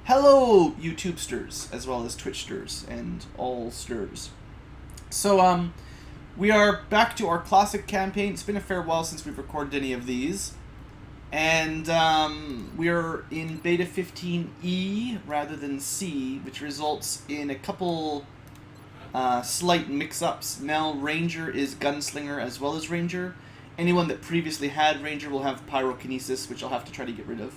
Hello, YouTubesters, as well as Twitchsters, and all sters. So, we are back to our classic campaign. It's been a fair while since we've recorded any of these. And, we are in Beta 15E rather than C, which results in a couple, slight mix-ups. Now, Ranger is Gunslinger as well as Ranger. Anyone that previously had Ranger will have Pyrokinesis, which I'll have to try to get rid of.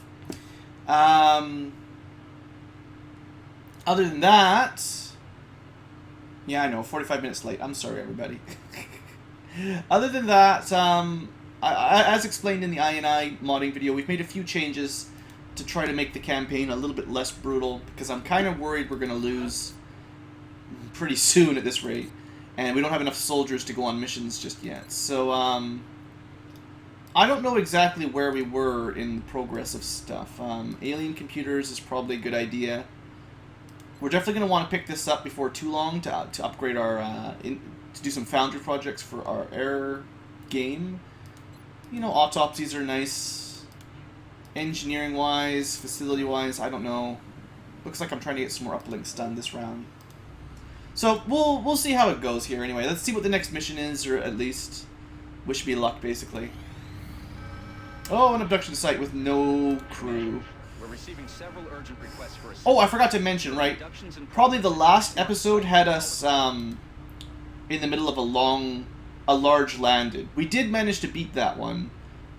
Other than that, yeah, I know, 45 minutes late. I'm sorry, everybody. Other than that, as explained in the INI modding video, we've made a few changes to try to make the campaign a little bit less brutal, because I'm kind of worried we're going to lose pretty soon at this rate, and we don't have enough soldiers to go on missions just yet. So, I don't know exactly where we were in the progress of stuff. Alien computers is probably a good idea. We're definitely going to want to pick this up before too long to upgrade our, to do some Foundry projects for our air game. You know, autopsies are nice. Engineering-wise, facility-wise, I don't know. Looks like I'm trying to get some more uplinks done this round. So, we'll see how it goes here anyway. Let's see what the next mission is, or at least wish me luck, basically. Oh, an abduction site with no crew. We're receiving several urgent requests for Oh, I forgot to mention, right? Probably the last episode had us in the middle of a large landed. We did manage to beat that one,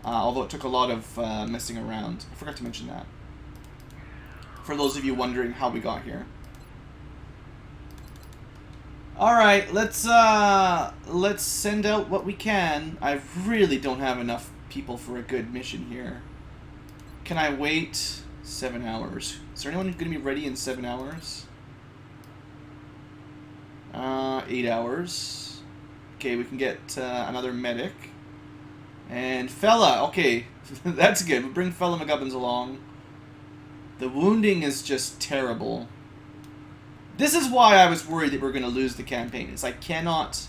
although it took a lot of messing around. I forgot to mention that. For those of you wondering how we got here. All right, let's send out what we can. I really don't have enough people for a good mission here. Can I wait 7 hours? Is there anyone going to be ready in 7 hours? 8 hours. Okay, we can get another medic. And Fella, okay, that's good. We'll bring Fella McGubbins along. The wounding is just terrible. This is why I was worried that we're going to lose the campaign. Is I cannot...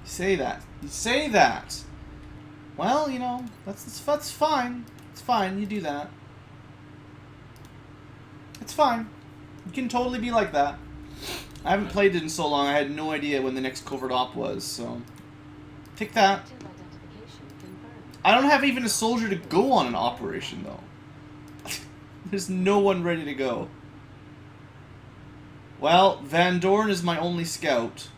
Say that. You say that. Well, you know, that's fine. It's fine. You do that. It's fine. You can totally be like that. I haven't played it in so long. I had no idea when the next covert op was, so take that. I don't have even a soldier to go on an operation, though. There's no one ready to go. Well, Van Dorn is my only scout.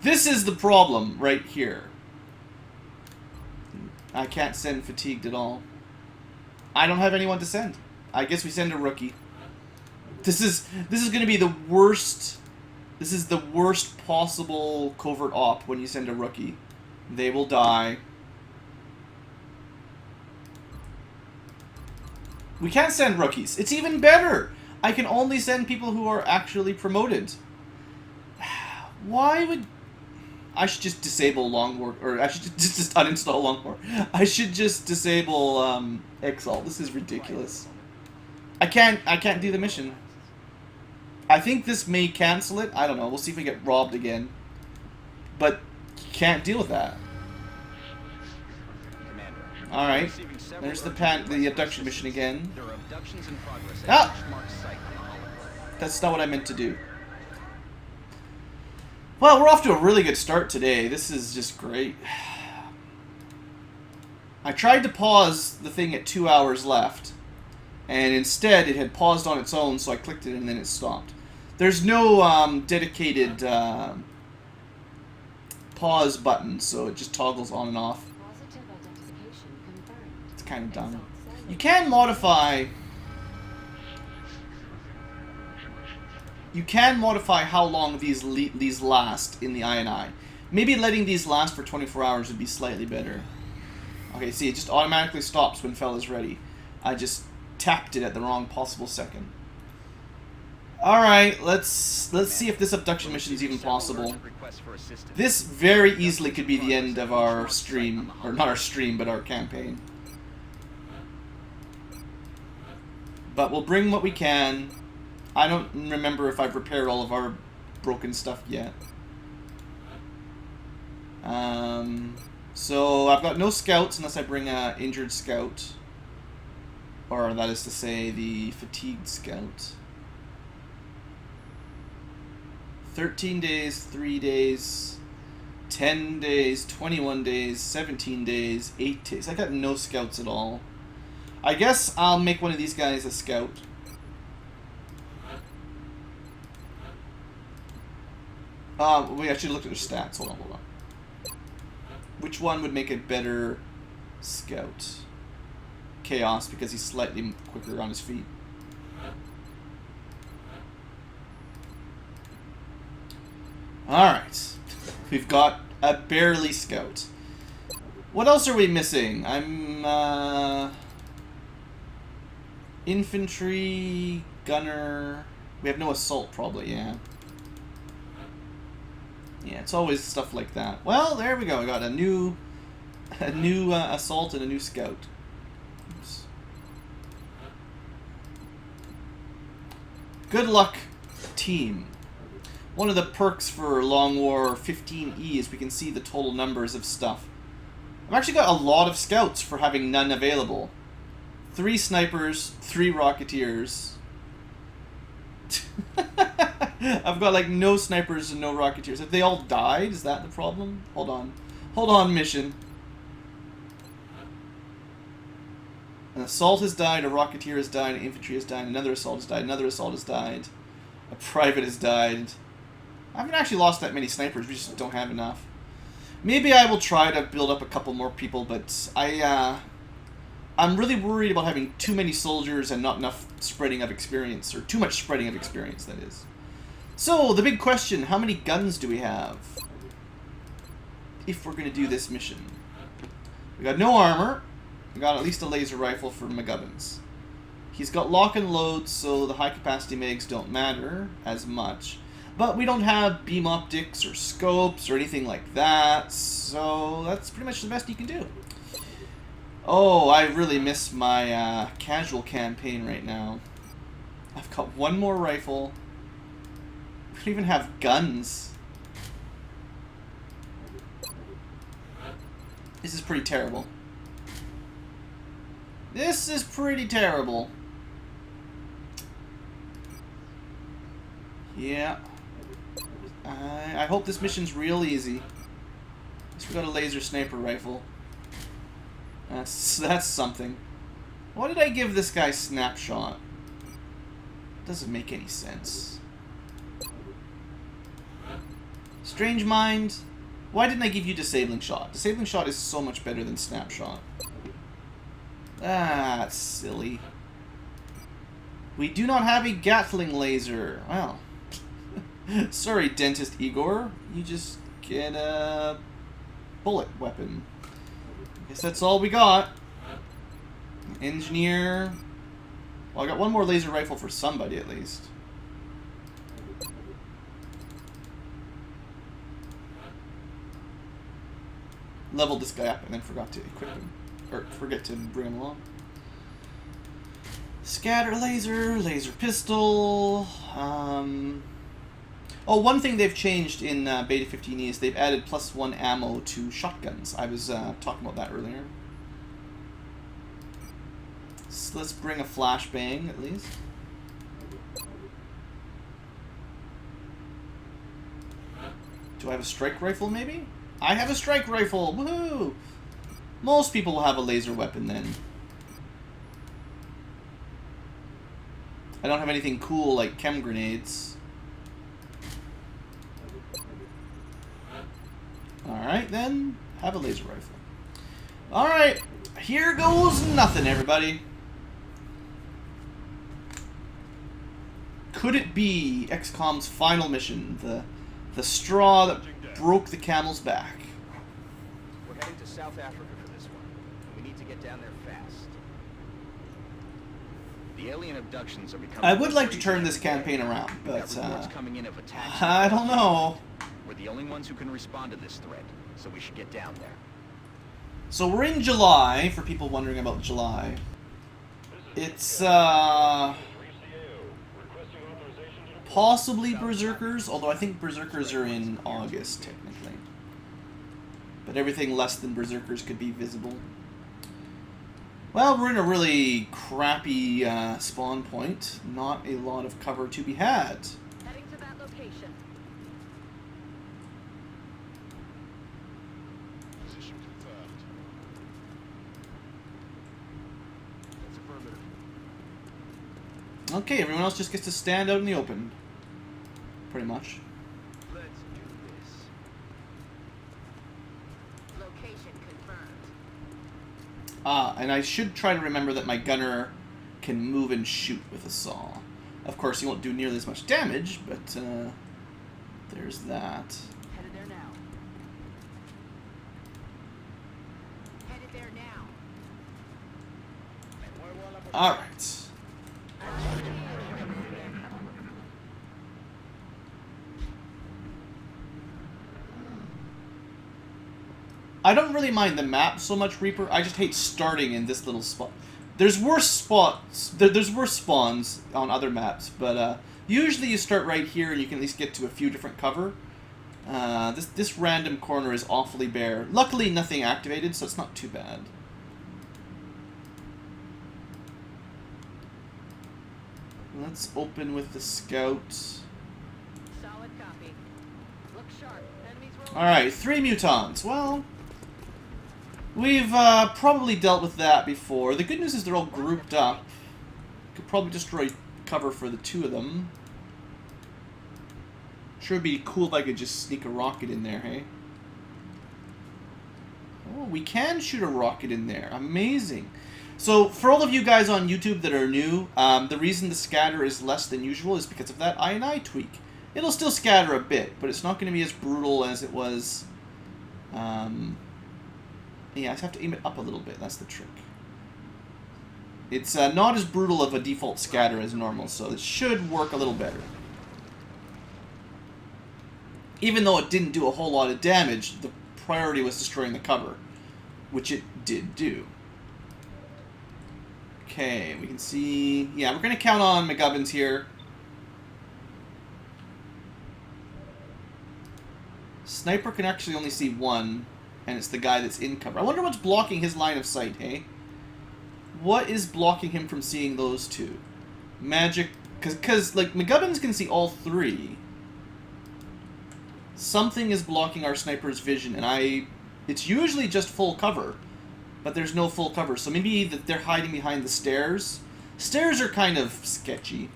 This is the problem right here. I can't send fatigued at all. I don't have anyone to send. I guess we send a rookie. This is going to be the worst. This is the worst possible covert op when you send a rookie. They will die. We can't send rookies. It's even better. I can only send people who are actually promoted. Why would... I should just disable long war, or I should just uninstall long war. I should just disable XCOM. This is ridiculous. I can't do the mission. I think this may cancel it. I don't know. We'll see if we get robbed again. But you can't deal with that. All right. There's the abduction mission again. Ah! That's not what I meant to do. Well, we're off to a really good start today. This is just great. I tried to pause the thing at 2 hours left, and instead it had paused on its own, so I clicked it and then it stopped. There's no dedicated pause button, so it just toggles on and off. It's kind of dumb. You can modify... You can modify how long these last in the INI. Maybe letting these last for 24 hours would be slightly better. Okay, see, it just automatically stops when Fella's ready. I just tapped it at the wrong possible second. Alright, let's see if this abduction mission is even possible. This very easily could be the end of our stream. Or not our stream, but our campaign. But we'll bring what we can. I don't remember if I've repaired all of our broken stuff yet. So I've got no scouts unless I bring a injured scout. Or that is to say, the fatigued scout. 13 days, 3 days, 10 days, 21 days, 17 days, 8 days. I got no scouts at all. I guess I'll make one of these guys a scout. Wait, I should have looked at their stats. Hold on. Which one would make a better scout? Chaos, because he's slightly quicker on his feet. Alright. We've got a barely scout. What else are we missing? Infantry, gunner. We have no assault, probably, yeah. Yeah, it's always stuff like that. Well, there we go. We got a new assault and a new scout. Oops. Good luck, team. One of the perks for Long War 15E is we can see the total numbers of stuff. I've actually got a lot of scouts for having none available. 3 snipers, 3 rocketeers. I've got like no snipers and no rocketeers. Have they all died? Is that the problem? Hold on. Hold on, mission. An assault has died, a rocketeer has died, an infantry has died, another assault has died, another assault has died, a private has died. I haven't actually lost that many snipers, we just don't have enough. Maybe I will try to build up a couple more people, but I'm really worried about having too many soldiers and not enough spreading of experience, or too much spreading of experience, that is. So, the big question, how many guns do we have? If we're going to do this mission. We got no armor. We got at least a laser rifle for McGubbins. He's got lock and load, so the high capacity mags don't matter as much. But we don't have beam optics or scopes or anything like that, so that's pretty much the best you can do. Oh, I really miss my casual campaign right now. I've got one more rifle. We don't even have guns. This is pretty terrible. This is pretty terrible. Yeah. I hope this mission's real easy. At least we got a laser sniper rifle. That's something. Why did I give this guy snapshot? Doesn't make any sense. Strange Mind. Why didn't I give you disabling shot? Disabling shot is so much better than snapshot. Ah, that's silly. We do not have a Gatling laser. Well, sorry, Dentist Igor. You just get a bullet weapon. Guess that's all we got. Engineer. Well, I got one more laser rifle for somebody at least. Leveled this guy up and then forgot to equip him. Or forget to bring him along. Scatter laser, laser pistol. Oh, one thing they've changed in Beta 15E is they've added +1 ammo to shotguns. I was talking about that earlier. So let's bring a flashbang at least. Do I have a strike rifle maybe? I have a strike rifle! Woohoo! Most people will have a laser weapon then. I don't have anything cool like chem grenades. Alright then, have a laser rifle. Alright, here goes nothing, everybody. Could it be XCOM's final mission, the straw that broke the camel's back? We're heading to South Africa for this one. We need to get down there fast. The alien abductions are becoming... I would like to turn this campaign around, but coming in of attacks. I don't know. We're the only ones who can respond to this threat, so we should get down there. So we're in July, for people wondering about July. It's possibly Berserkers, although I think Berserkers are in August, technically. but everything less than berserkers could be visible. Well, we're in a really crappy spawn point. Not a lot of cover to be had. Heading to that location. Position confirmed. That's affirmative. Okay, everyone else just gets to stand out in the open. Pretty much. Let's do this. Location confirmed. And I should try to remember that my gunner can move and shoot with a saw. Of course, he won't do nearly as much damage, but there's that. Headed there now. Headed there now. All right. I don't really mind the map so much, Reaper. I just hate starting in this little spot. There's worse spots. There's worse spawns on other maps, but usually you start right here and you can at least get to a few different cover. This random corner is awfully bare. Luckily, nothing activated, so it's not too bad. Let's open with the scout. Solid copy. Look sharp. Enemies rolling. Alright, 3 mutants. Well, we've probably dealt with that before. The good news is they're all grouped up. Could probably destroy cover for the 2 of them. Sure would be cool if I could just sneak a rocket in there, hey? Oh, we can shoot a rocket in there. Amazing. So, for all of you guys on YouTube that are new, the reason the scatter is less than usual is because of that INI tweak. It'll still scatter a bit, but it's not going to be as brutal as it was. Yeah, I just have to aim it up a little bit. That's the trick. It's not as brutal of a default scatter as normal, so it should work a little better. Even though it didn't do a whole lot of damage, the priority was destroying the cover, which it did do. Okay, we can see... Yeah, we're going to count on McGubbins here. Sniper can actually only see 1, and it's the guy that's in cover. I wonder what's blocking his line of sight, hey? What is blocking him from seeing those 2? Magic... Because, like, McGubbins can see all 3. Something is blocking our sniper's vision, and it's usually just full cover. But there's no full cover, so maybe they're hiding behind the stairs. Stairs are kind of sketchy.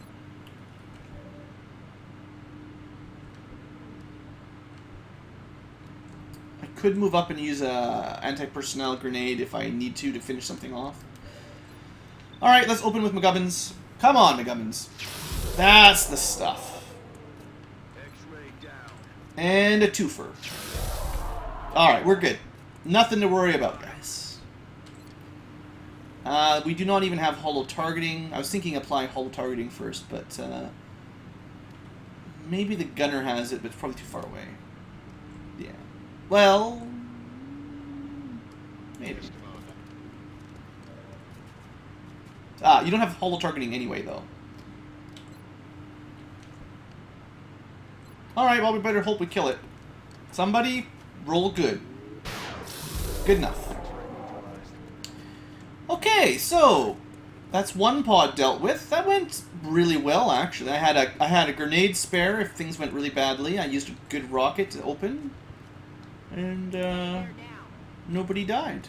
I could move up and use a anti-personnel grenade if I need to finish something off. Alright, let's open with McGubbins. Come on, McGubbins. That's the stuff. X-ray down. And a twofer. Alright, we're good. Nothing to worry about, guys. We do not even have holo targeting. I was thinking applying holo targeting first, but maybe the gunner has it, but it's probably too far away. Yeah. Well, maybe. You don't have holo targeting anyway, though. Alright, well, we better hope we kill it. Somebody, roll good. Good enough. Okay, so that's 1 pod dealt with. That went really well, actually. I had a grenade spare if things went really badly. I used a good rocket to open, and nobody died.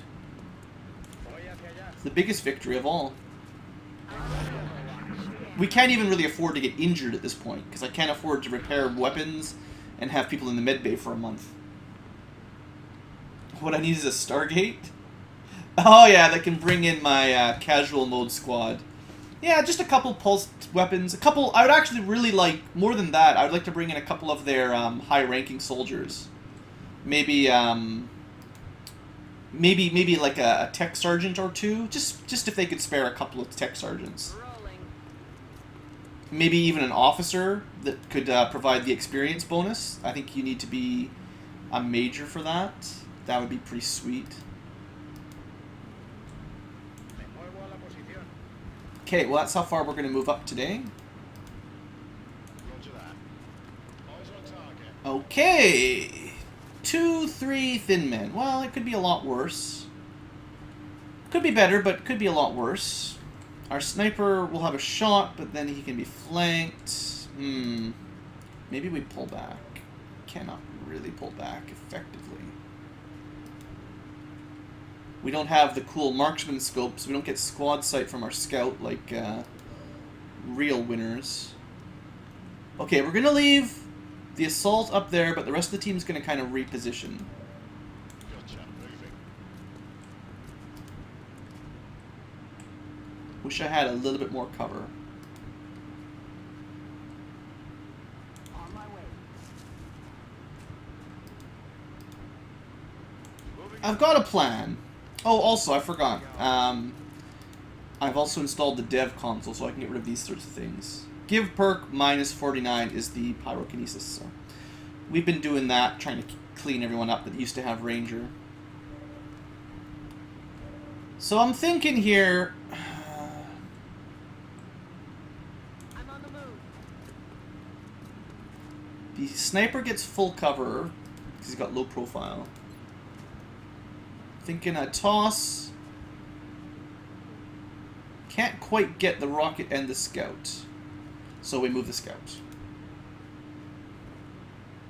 It's the biggest victory of all. We can't even really afford to get injured at this point, because I can't afford to repair weapons and have people in the med bay for a month. What I need is a Stargate. Oh yeah, that can bring in my casual mode squad. Yeah, just a couple pulsed weapons. A couple. I would actually really like, more than that, I would like to bring in a couple of their high-ranking soldiers. Maybe maybe like a tech sergeant or 2. Just if they could spare a couple of tech sergeants. Maybe even an officer that could provide the experience bonus. I think you need to be a major for that. That would be pretty sweet. Okay, well that's how far we're going to move up today. Okay. 2, 3 thin men. Well, it could be a lot worse. Could be better, but could be a lot worse. Our sniper will have a shot, but then he can be flanked. Maybe we pull back. Cannot really pull back effectively. We don't have the cool marksman scope, so we don't get squad sight from our scout like real winners. Okay, we're going to leave the assault up there, but the rest of the team's going to kind of reposition. Gotcha. Moving. Wish I had a little bit more cover. On my way. I've got a plan. Oh, also, I forgot. I've also installed the dev console, so I can get rid of these sorts of things. Give perk -49 is the pyrokinesis. So we've been doing that, trying to clean everyone up that used to have ranger. So I'm thinking here. I'm on the move. The sniper gets full cover because he's got low profile. Thinking a toss. Can't quite get the rocket and the scout. So we move the scout.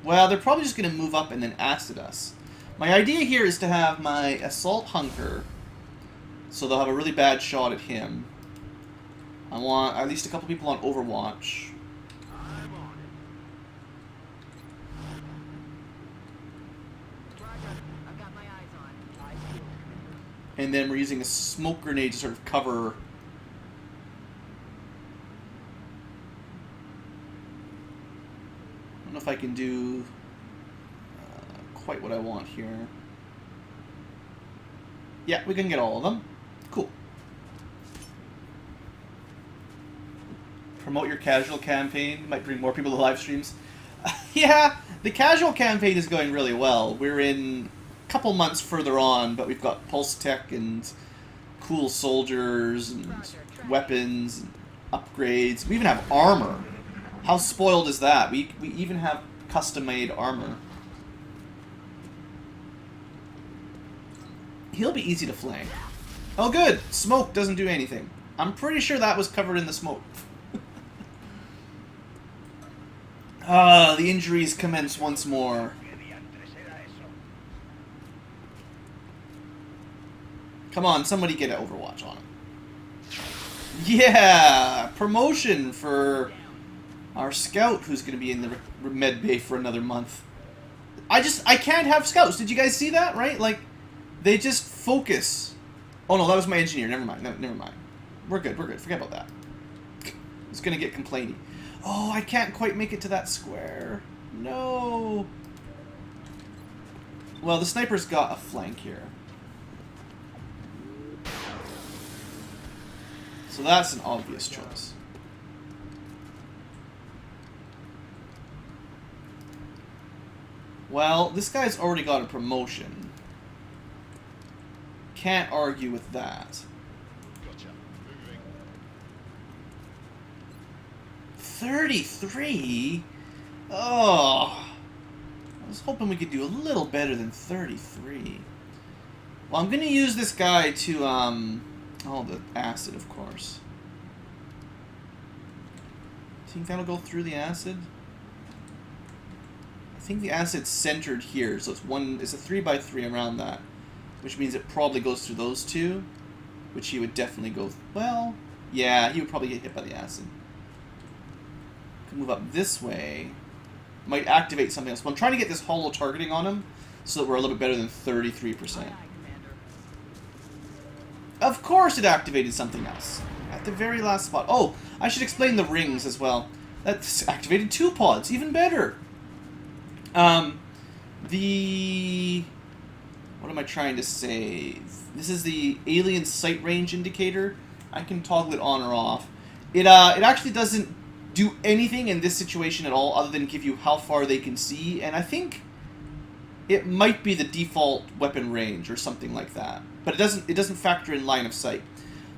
Well, they're probably just going to move up and then acid us. My idea here is to have my assault hunker. So they'll have a really bad shot at him. I want at least a couple people on Overwatch. I'm on it. Roger. I've got my eyes on. Eyes peeled. And then we're using a smoke grenade to sort of cover. I don't know if I can do quite what I want here. Yeah, we can get all of them. Cool. Promote your casual campaign. Might bring more people to live streams. Yeah, the casual campaign is going really well. We're in a couple months further on, but we've got pulse tech and cool soldiers and weapons and upgrades. We even have armor. How spoiled is that? We even have custom-made armor. He'll be easy to flank. Oh good, smoke doesn't do anything. I'm pretty sure that was covered in the smoke. The injuries commence once more. Come on, somebody get an Overwatch on him. Yeah! Promotion for our scout who's going to be in the med bay for another month. I can't have scouts. Did you guys see that, right? Like, they just focus. Oh no, that was my engineer. Never mind. Never mind. We're good. We're good. Forget about that. It's going to get complainy. Oh, I can't quite make it to that square. No. Well, the sniper's got a flank here. So that's an obvious choice. Well, this guy's already got a promotion. Can't argue with that. Gotcha. Moving. 33? Oh. I was hoping we could do a little better than 33. Well, I'm going to use this guy to, oh, the acid, of course. Do you think that'll go through the acid? I think the acid's centered here, so it's a 3x3 around that. Which means it probably goes through those two. Which he would definitely go, well, yeah, he would probably get hit by the acid. Could move up this way. Might activate something else. But I'm trying to get this hollow targeting on him so that we're a little bit better than 33%. Aye, Commander. Of course it activated something else. At the very last spot. Oh, I should explain the rings as well. That's activated 2 pods. Even better. What am I trying to say? This is the alien sight range indicator. I can toggle it on or off. It actually doesn't do anything in this situation at all other than give you how far they can see, and I think it might be the default weapon range or something like that. But it doesn't factor in line of sight.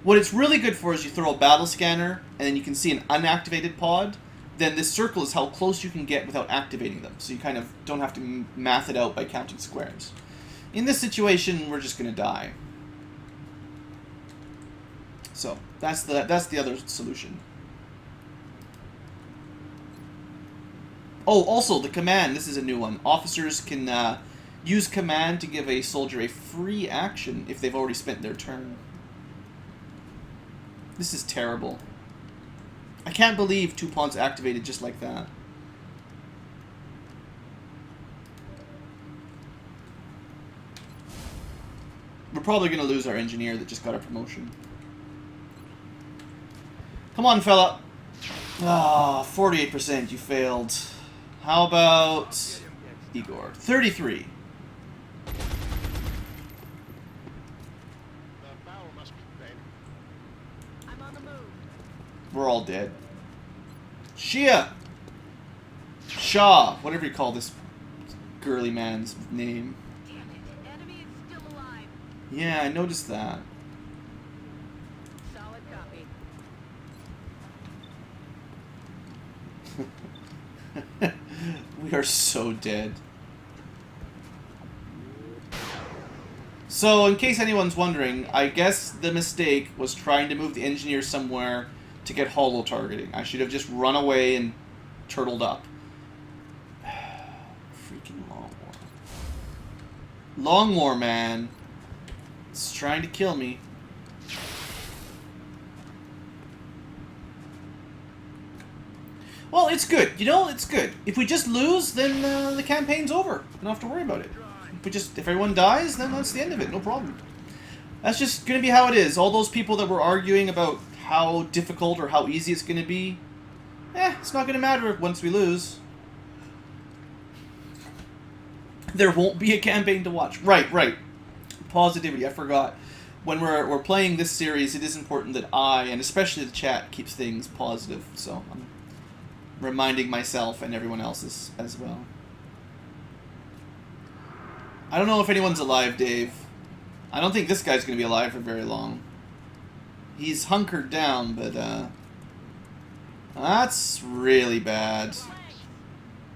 What it's really good for is you throw a battle scanner and then you can see an unactivated pod. then this circle is how close you can get without activating them. So you kind of don't have to math it out by counting squares. In this situation, we're just going to die. So that's the other solution. Oh, also the command. This is a new one. Officers can use command to give a soldier a free action if they've already spent their turn. This is terrible. I can't believe 2 pawns activated just like that. We're probably going to lose our engineer that just got a promotion. Come on, fella. Ah, 48%. You failed. How about Igor? 33. The barrel must be bent. I'm on the move. We're all dead. Shia! Shaw, whatever you call this girly man's name. Damn it. Enemy is still alive. Yeah, I noticed that. Solid copy. We are so dead. So, in case anyone's wondering, I guess the mistake was trying to move the engineer somewhere to get holo targeting. I should have just run away and turtled up. Freaking Longmore. Longmore, man. It's trying to kill me. Well, it's good. You know, it's good. If we just lose, then the campaign's over. We don't have to worry about it. If everyone dies, then that's the end of it. No problem. That's just going to be how it is. All those people that were arguing about how difficult or how easy it's going to be, it's not going to matter once we lose. There won't be a campaign to watch. Right. Positivity, I forgot. When we're playing this series, it is important that I, and especially the chat, keeps things positive. So I'm reminding myself and everyone else as well. I don't know if anyone's alive, Dave. I don't think this guy's going to be alive for very long. He's hunkered down, but that's really bad.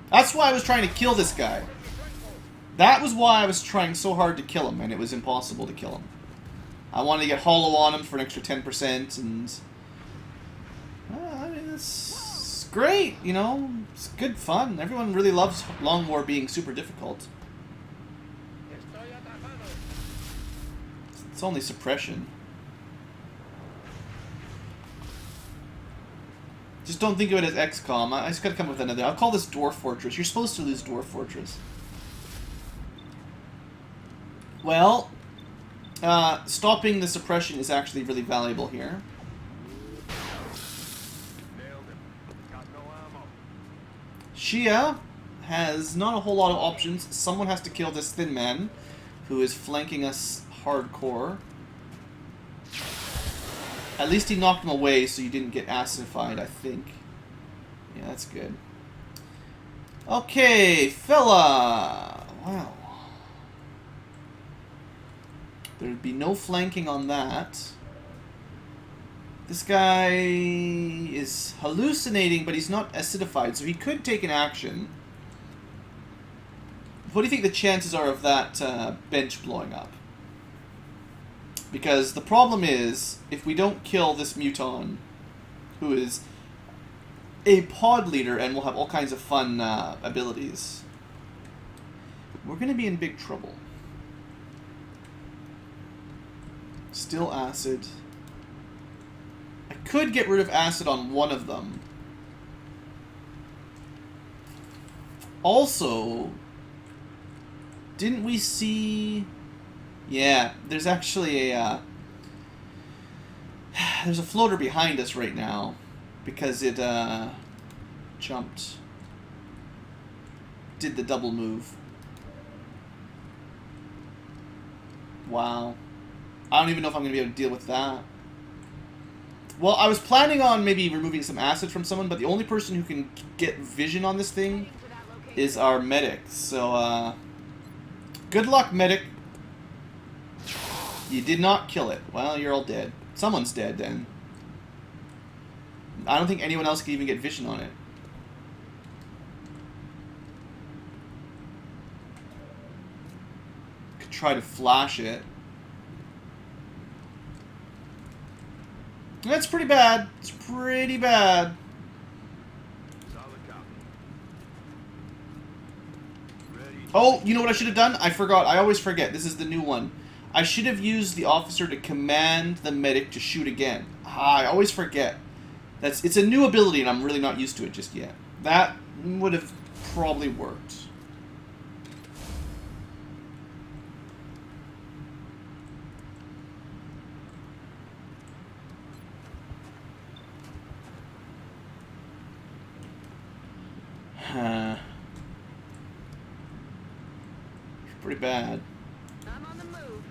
That's why I was trying to kill this guy. That was why I was trying so hard to kill him, and it was impossible to kill him. I wanted to get holo on him for an extra 10%, and I mean, it's great, you know. It's good fun. Everyone really loves Long War being super difficult. It's only suppression. Just don't think of it as XCOM. I just gotta come up with another. I'll call this Dwarf Fortress. You're supposed to lose Dwarf Fortress. Well, stopping the suppression is actually really valuable here. Nailed him. Got no ammo. Shia has not a whole lot of options. Someone has to kill this thin man who is flanking us hardcore. At least he knocked him away so you didn't get acidified, I think. Yeah, that's good. Okay, fella. Wow. There'd be no flanking on that. This guy is hallucinating, but he's not acidified, so he could take an action. What do you think the chances are of that bench blowing up? Because the problem is, if we don't kill this Muton, who is a pod leader and will have all kinds of fun abilities, we're going to be in big trouble. Still acid. I could get rid of acid on one of them. Also, didn't we see... Yeah, there's actually a... there's a floater behind us right now because it jumped. Did the double move. Wow. I don't even know if I'm going to be able to deal with that. Well, I was planning on maybe removing some acid from someone, but the only person who can get vision on this thing is our medic. So, good luck, medic. You did not kill it. Well, you're all dead. Someone's dead, then. I don't think anyone else can even get vision on it. could try to flash it. That's pretty bad. It's pretty bad. Solid copy. Ready. Oh, you know what I should have done? I forgot. I always forget. This is the new one. I should have used the officer to command the medic to shoot again. I always forget. It's a new ability, and I'm really not used to it just yet. That would have probably worked. Pretty bad. I'm on the move.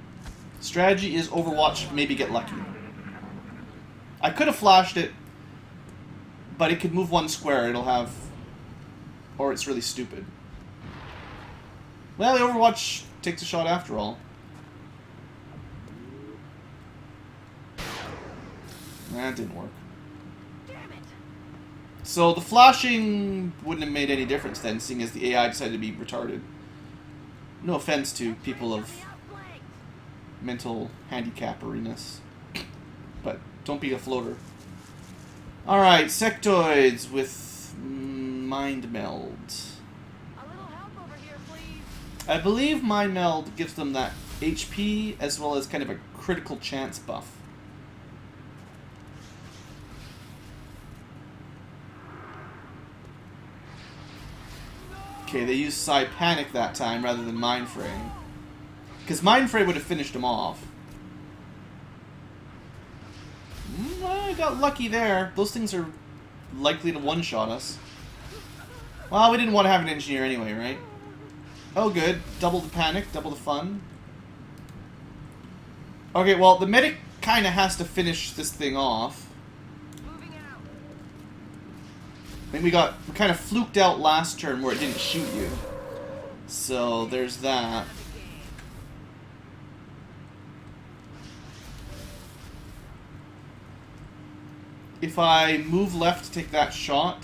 Strategy is Overwatch, maybe get lucky. I could have flashed it, but it could move one square. It'll have... Or it's really stupid. Well, the Overwatch takes a shot after all. That didn't work. Damn it. So the flashing wouldn't have made any difference then, seeing as the AI decided to be retarded. No offense to people of Outflanked. mental handicaperiness. But don't be a floater. Alright, sectoids with mind meld. A little help over here, please. I believe mind meld gives them that HP as well as kind of a critical chance buff. Okay, they used Psy Panic that time rather than Mind Fray. Because Mind Fray would have finished him off. I got lucky there. Those things are likely to one-shot us. Well, we didn't want to have an engineer anyway, right? Oh, good. Double the panic, double the fun. Okay, well, the medic kind of has to finish this thing off. Moving out. I think we kind of fluked out last turn where it didn't shoot you. So, there's that. If I move left to take that shot,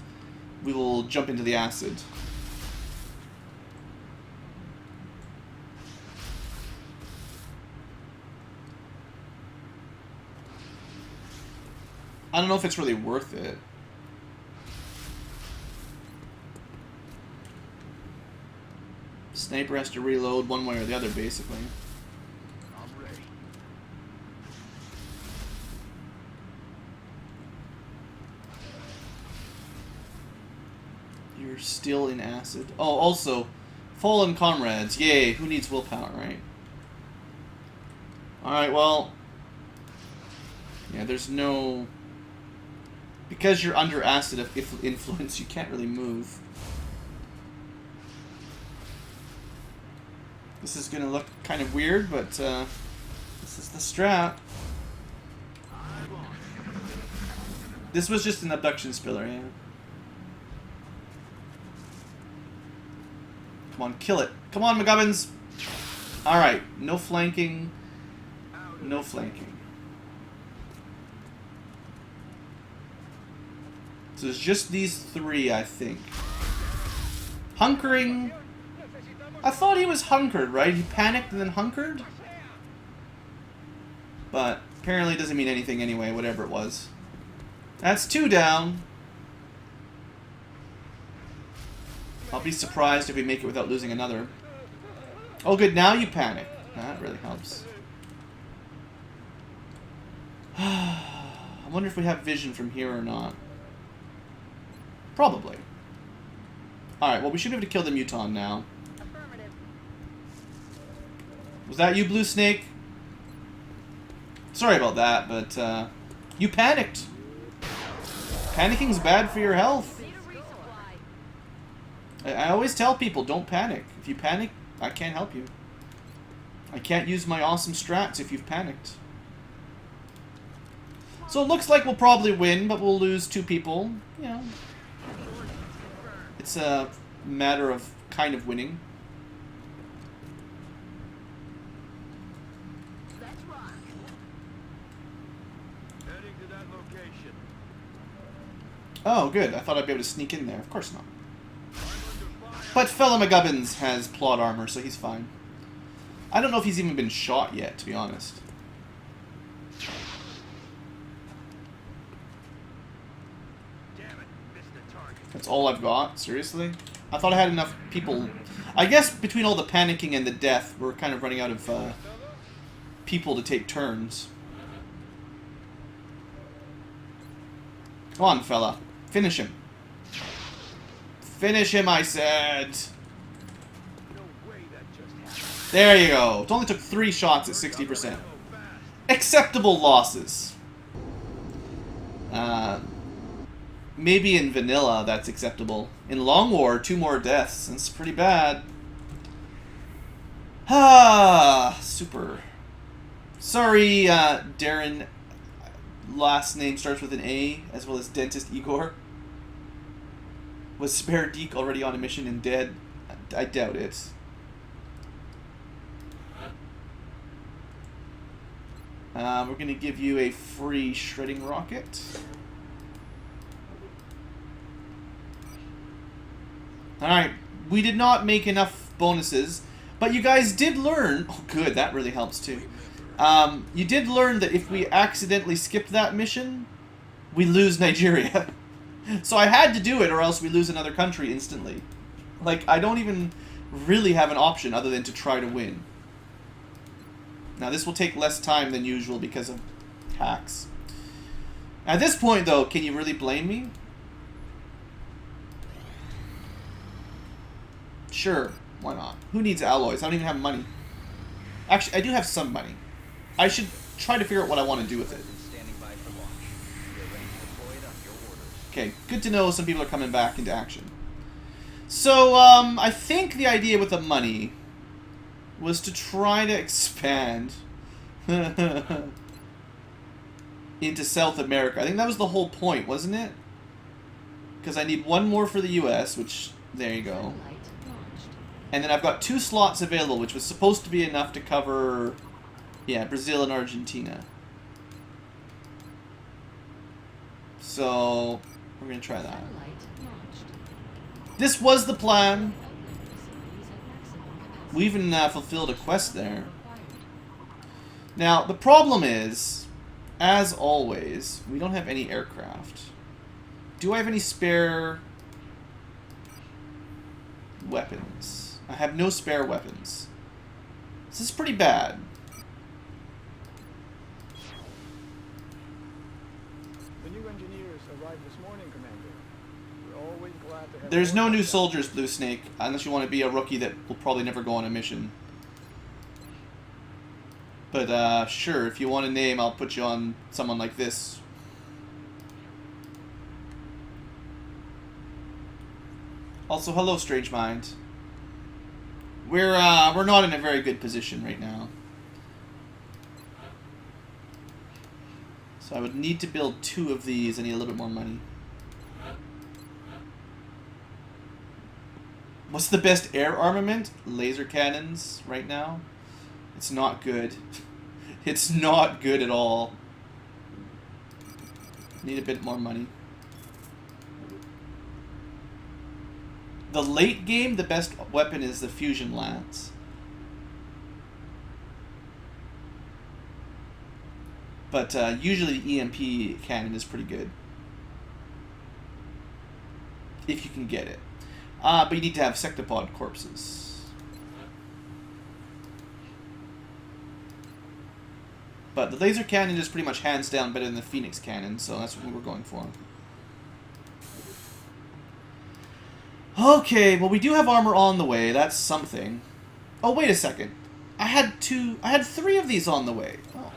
we will jump into the acid. I don't know if it's really worth it. Sniper has to reload one way or the other, basically. I'm ready. You're still in acid. Oh, also, fallen comrades. Yay, who needs willpower, right? Alright, well... Yeah, there's no... Because you're under acid influence, you can't really move. This is gonna look kind of weird, but this is the strat. This was just an abduction spiller, yeah. Come on, kill it. Come on, McGubbins! Alright, no flanking. No flanking. So it's just these three, I think. Hunkering. I thought he was hunkered, right? He panicked and then hunkered? But apparently it doesn't mean anything anyway, whatever it was. That's 2 down. I'll be surprised if we make it without losing another. Oh good, now you panic. That really helps. I wonder if we have vision from here or not. Probably. Alright, well we should be able to kill the Muton now. Affirmative. Was that you, Blue Snake? Sorry about that, but you panicked. Panicking's bad for your health. Need a resupply. I always tell people, don't panic. If you panic, I can't help you. I can't use my awesome strats if you've panicked. So it looks like we'll probably win, but we'll lose 2 people. You know, it's a matter of kind of winning. Let's rock. Heading to that location. Oh, good. I thought I'd be able to sneak in there. Of course not. But fellow McGubbins has plot armor, so he's fine. I don't know if he's even been shot yet, to be honest. Damn it, missed the target. That's all I've got? Seriously? I thought I had enough people... I guess between all the panicking and the death, we're kind of running out of people to take turns. Come on, fella. Finish him. Finish him, I said. No way that just happened. There you go. It only took 3 shots at 60%. Acceptable losses. Maybe in vanilla that's acceptable. In Long War, 2 more deaths. That's pretty bad. Ah, super. Sorry, Darren. Last name starts with an A, as well as Dentist Igor. Was Spare Deke already on a mission and dead? I doubt it. We're going to give you a free shredding rocket. Alright, we did not make enough bonuses, but you guys did learn... Oh good, that really helps too. You did learn that if we accidentally skip that mission, we lose Nigeria. So I had to do it or else we lose another country instantly. Like, I don't even really have an option other than to try to win. Now this will take less time than usual because of hacks. At this point though, can you really blame me? Sure, why not? Who needs alloys? I don't even have money. Actually, I do have some money. I should try to figure out what I want to do with it. Standing by for launch. We are ready to deploy it on your orders. Okay, good to know some people are coming back into action. So, I think the idea with the money was to try to expand into South America. I think that was the whole point, wasn't it? Because I need 1 more for the US, which, there you go. And then I've got 2 slots available, which was supposed to be enough to cover, yeah, Brazil and Argentina. So, we're going to try that. This was the plan. We even fulfilled a quest there. Now, the problem is, as always, we don't have any aircraft. Do I have any spare weapons? I have no spare weapons. This is pretty bad. The new engineers arrived this morning, Commander. We're always glad to have... There's more no new backup. soldiers, Blue Snake, unless you want to be a rookie that will probably never go on a mission. But, sure, if you want a name, I'll put you on someone like this. Also, hello, Strange Mind. We're not in a very good position right now. So I would need to build 2 of these. I need a little bit more money. What's the best air armament? Laser cannons right now. It's not good. It's not good at all. Need a bit more money. The late game, the best weapon is the fusion lance. But usually the EMP cannon is pretty good. If you can get it. But you need to have sectopod corpses. But the laser cannon is pretty much hands down better than the Phoenix cannon, so that's what we're going for. Okay, well we do have armor on the way. That's something. Oh, wait a second. I had 3 of these on the way. Oh.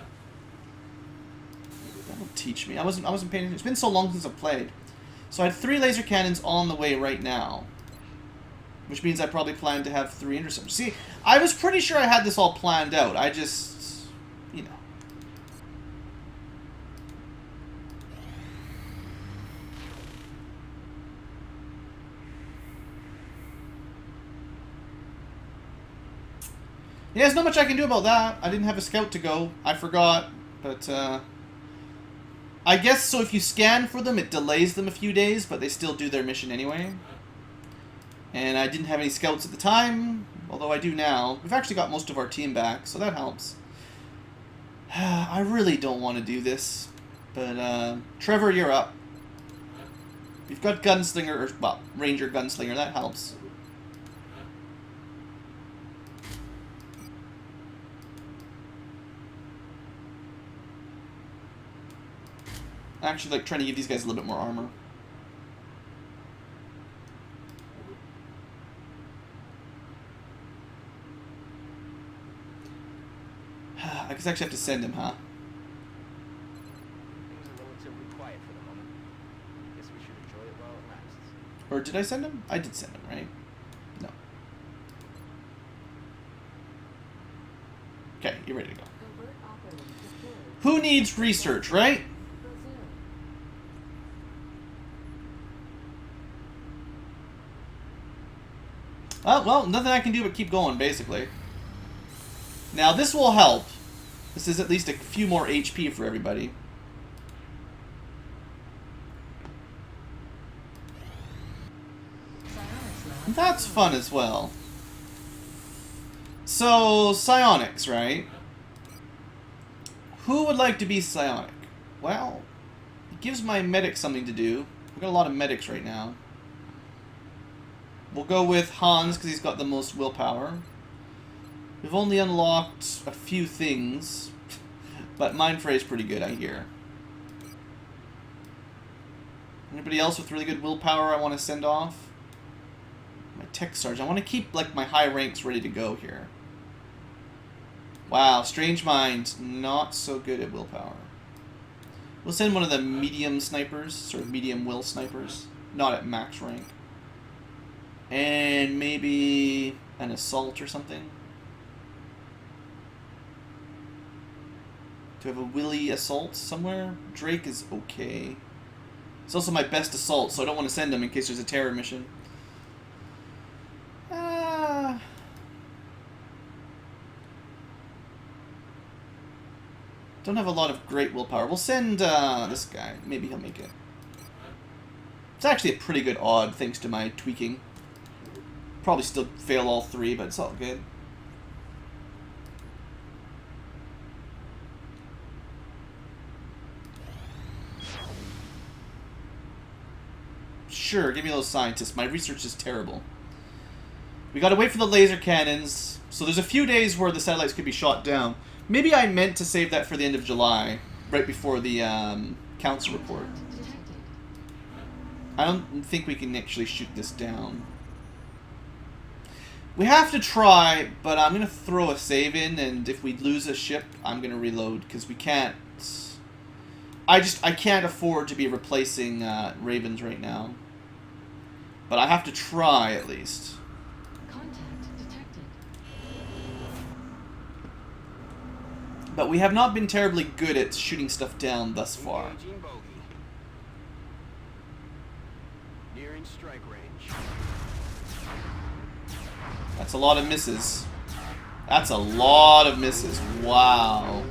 That'll teach me. I wasn't paying attention. It's been so long since I've played. So I had 3 laser cannons on the way right now. Which means I probably planned to have 3 interceptors. See, I was pretty sure I had this all planned out. I just, you know. Yeah, there's not much I can do about that. I didn't have a scout to go. I forgot. But, I guess, so if you scan for them, it delays them a few days, but they still do their mission anyway. And I didn't have any scouts at the time, Although I do now. We've actually got most of our team back, so that helps. I really don't want to do this. But, Trevor, you're up. You've got Gunslinger, or, well, Ranger Gunslinger, that helps. I actually like trying to give these guys a little bit more armor. I guess I actually have to send him, huh? Things are relatively quiet for the moment. Guess we should enjoy it while it lasts. Or did I send him? I did send him, right? No. Okay, you're ready to go. Who needs research, right? Oh, well, nothing I can do but keep going, basically. Now, this will help. This is at least a few more HP for everybody. That's fun as well. So, psionics, right? Who would like to be psionic? Well, it gives my medic something to do. We've got a lot of medics right now. We'll go with Hans because he's got the most willpower. We've only unlocked a few things, but Mindfray is pretty good, I hear. Anybody else with really good willpower I want to send off? My tech sergeant. I want to keep like my high ranks ready to go here. Wow, Strange Mind, not so good at willpower. We'll send one of the medium snipers, sort of medium will snipers, not at max rank. And maybe an assault or something. Do I have a Willy assault somewhere? Drake is okay. It's also my best assault, so I don't want to send him in case there's a terror mission. Don't have a lot of great willpower. We'll send this guy. Maybe he'll make it. It's actually a pretty good odd thanks to my tweaking. Probably still fail all three, but it's all good. Sure, give me those scientists. My research is terrible. We gotta wait for the laser cannons. So there's a few days where the satellites could be shot down. Maybe I meant to save that for the end of July, right before the council report. I don't think we can actually shoot this down. We have to try, but I'm going to throw a save in, and if we lose a ship, I'm going to reload, because we can't... I can't afford to be replacing Ravens right now. But I have to try, at least. Contact detected. But we have not been terribly good at shooting stuff down thus far. Engaging bogey. Nearing strike range. That's a lot of misses. That's a lot of misses. Wow.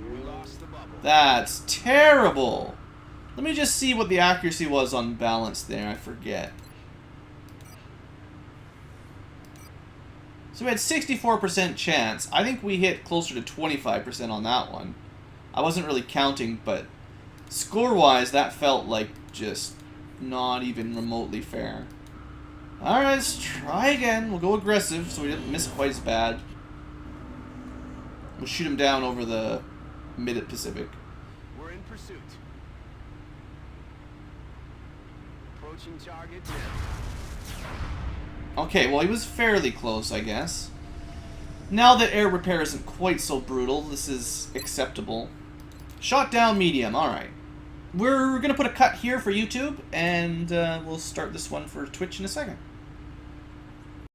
We lost the bubble. That's terrible. Let me just see what the accuracy was on balance there. I forget. So we had 64% chance. I think we hit closer to 25% on that one. I wasn't really counting, but score-wise, that felt like just not even remotely fair. Alright, let's try again. We'll go aggressive so we didn't miss quite as bad. We'll shoot him down over the mid-Pacific. We're in pursuit. Approaching target. Okay, well, he was fairly close, I guess. Now that air repair isn't quite so brutal, this is acceptable. Shot down medium, alright. We're going to put a cut here for YouTube, and we'll start this one for Twitch in a second.